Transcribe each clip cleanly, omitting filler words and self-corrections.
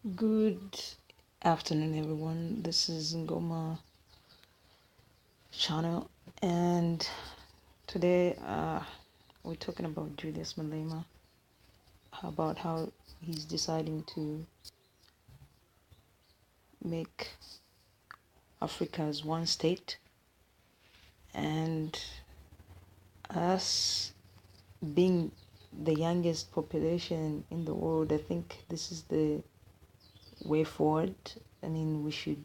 Good afternoon, everyone. This is Ngoma channel, and today we're talking about Julius Malema, about how he's deciding to make Africa as one state, and us being the youngest population in the world, I think this is the way forward. I mean, we should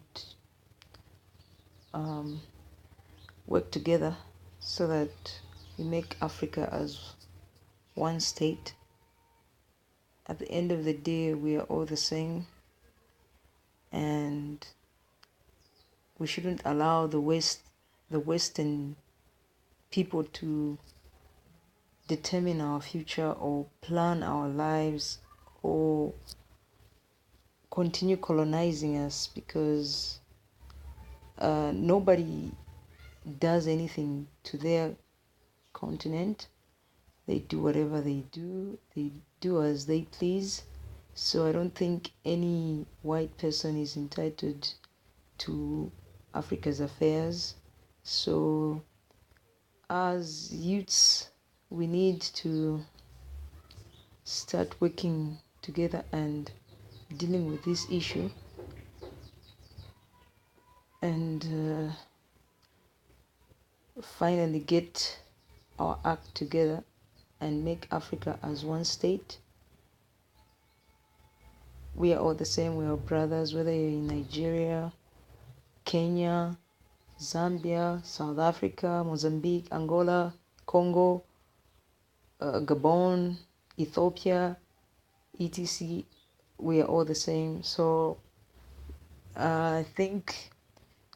work together so that we make Africa as one state. At the end of the day, we are all the same, and we shouldn't allow the Western people to determine our future or plan our lives or continue colonizing us, because nobody does anything to their continent. They do whatever they do as they please. So I don't think any white person is entitled to Africa's affairs. So as youths, we need to start working together and dealing with this issue, and finally get our act together and make Africa as one state. We are all the same. We are brothers, whether you're in Nigeria, Kenya, Zambia, South Africa, Mozambique, Angola, Congo, Gabon, Ethiopia, etc. We are all the same. So I think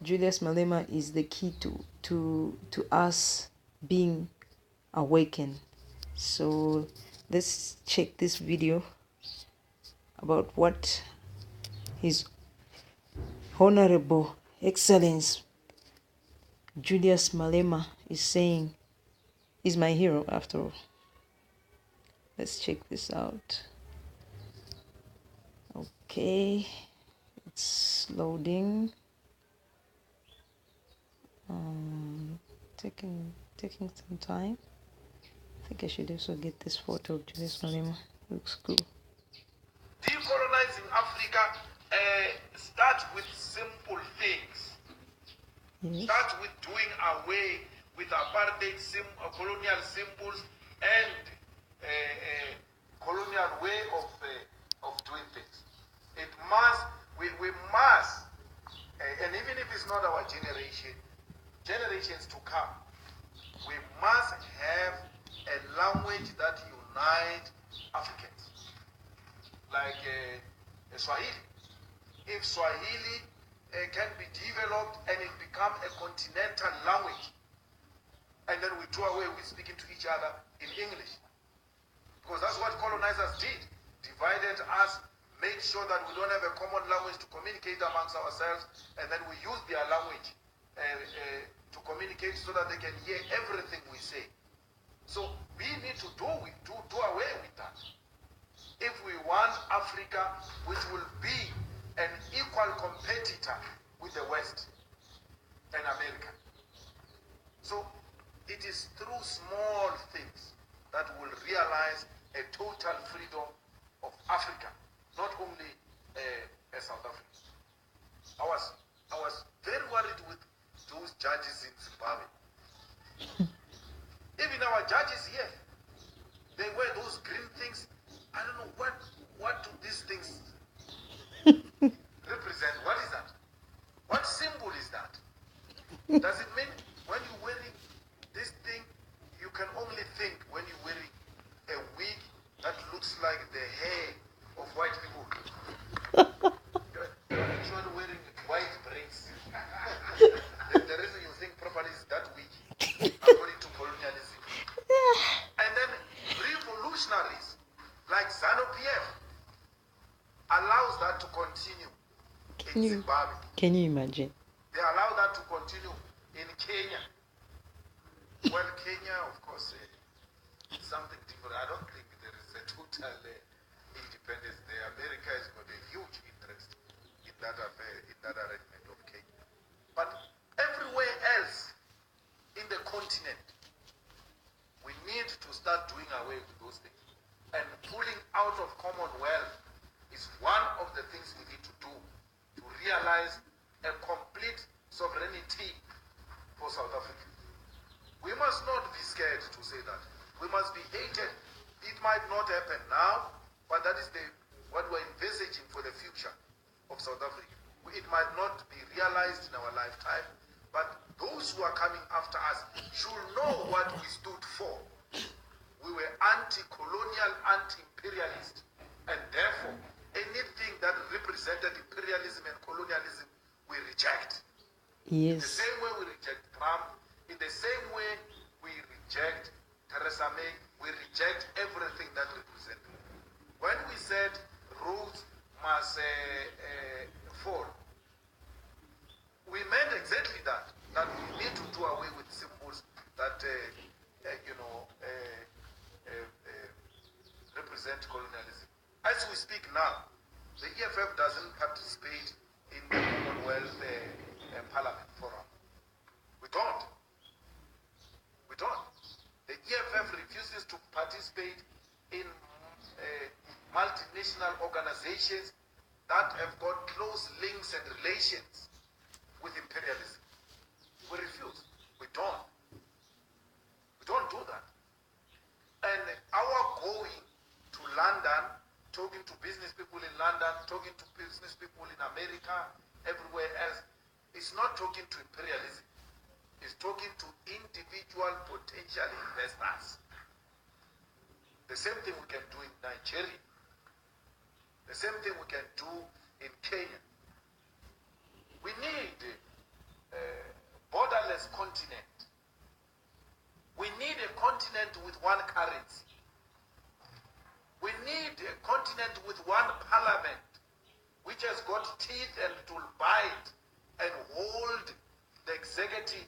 Julius Malema is the key to us being awakened. So let's check this video about what His Honorable Excellence Julius Malema is saying. He's my hero after all. Let's check this out. Okay, it's loading. Taking some time. I think I should also get this photo of Julius Malema. Looks cool. Decolonizing Africa starts with simple things. Yes. Start with doing away with apartheid colonial symbols and colonial way of doing things. It must, we must, and even if it's not our generation, generations to come, we must have a language that unites Africans, like Swahili. If Swahili can be developed and it become a continental language, and then we do away with speaking to each other in English, because that's what colonizers did, divided us, made sure that we don't have a common language to communicate amongst ourselves, and then we use their language to communicate so that they can hear everything we say. So we need to do away with that if we want Africa, which will be an equal competitor with the West and America. So it is through small things that we'll realize a total freedom of Africa, not only South Africa. I was very worried with those judges in Zimbabwe. Even our judges here, they wear those green things. I don't know what do these things represent. What is that? What symbol is that? Does it mean when you're wearing this thing, you can only think when you're wearing a wig that looks like the hair of white people? You're actually wearing white braids. The reason you think properly is that wig, according to colonialism. And then revolutionaries like ZANU-PF allows that to continue in Zimbabwe. Can you imagine? They allow that to continue in Kenya. Well, Kenya, of course, something different. I don't think there is a total independence there. America has got a huge independence. In the Yes. same way we reject Trump, in the same way we reject Theresa May, we reject everything that represents. When we said rules must fall, we meant exactly that. That we need to do away with symbols that represent colonialism. As we speak now, the EFF doesn't participate in the Commonwealth Parliament Forum. We don't. We don't. The EFF refuses to participate in multinational organizations that have got close links and relations with imperialism. We refuse. We don't. We don't do that. And our going to London, talking to business people in London, talking to business people in America, everywhere else, is not talking to imperialism. It's talking to individual potential investors. The same thing we can do in Nigeria. The same thing we can do in Kenya. We need a borderless continent. We need a continent with one currency. We need a continent with one parliament, which has got teeth and it will bite and hold the executives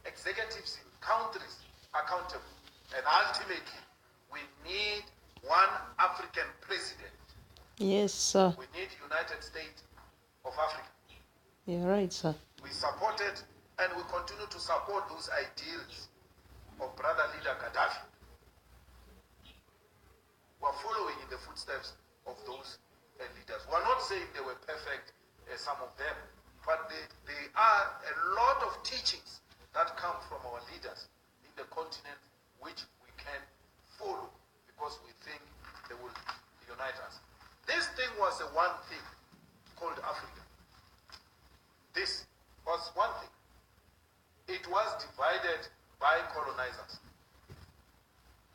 in countries accountable. And ultimately, we need one African president. Yes, sir. We need United States of Africa. You're right, sir. We supported and we continue to support those ideals of brother leader Gaddafi. We are following in the footsteps of those leaders. We are not saying they were perfect, some of them, but they are a lot of teachings that come from our leaders in the continent which we can follow because we think they will unite us. This thing was a one thing called Africa. This was one thing. It was divided by colonizers.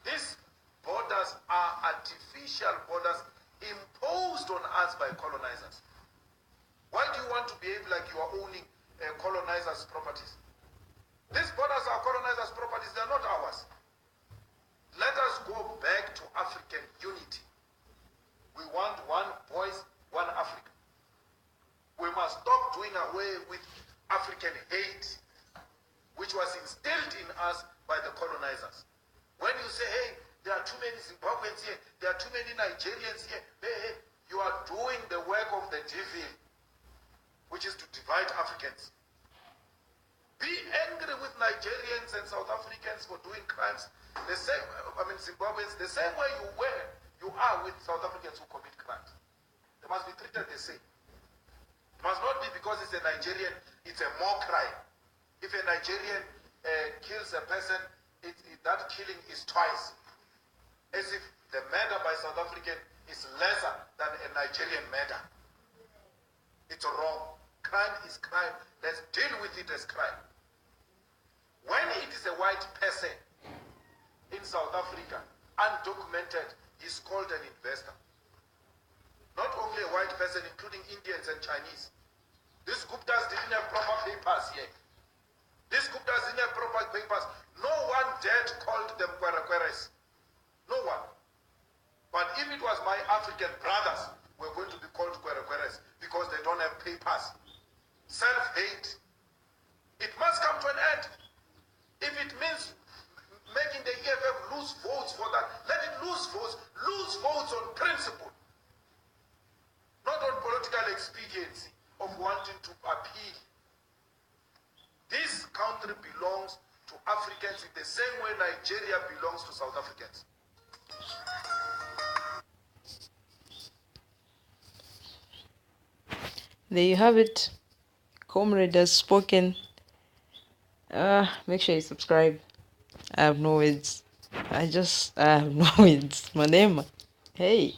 These borders are artificial borders imposed on us by colonizers. Why do you want to behave like you are owning colonizers' properties? These borders are colonizers' properties, they are not ours. Let us go back to African unity. We want one voice, one Africa. We must stop doing away with African hate, which was instilled in us by the colonizers. When you say, hey, there are too many Zimbabweans here, there are too many Nigerians here, hey, you are doing the work of the devil, which is to divide Africans. Be angry with Nigerians and South Africans for doing crimes, the same, Zimbabweans, the same way you are with South Africans who commit crimes. They must be treated the same. It must not be because it's a Nigerian, it's a more crime. If a Nigerian kills a person, that killing is twice. As if the murder by South African is lesser than a Nigerian murder. It's wrong. Crime is crime. Let's deal with it as crime. When it is a white person in South Africa, undocumented, is called an investor. Not only a white person, including Indians and Chinese. These Guptas didn't have proper papers yet. These Guptas didn't have proper papers. No one dared call them Kwerekweres. No one. But if it was my African brothers, we're going to be called Kwerekweres because they don't have papers. Self-hate. It must come to an end. If it means making the EFF lose votes for that, let it lose votes. Lose votes on principle. Not on political expediency of wanting to appeal. This country belongs to Africans in the same way Nigeria belongs to South Africans. There you have it. Comrade has spoken. Make sure you subscribe. I have no words. I have no words. Malema. Hey.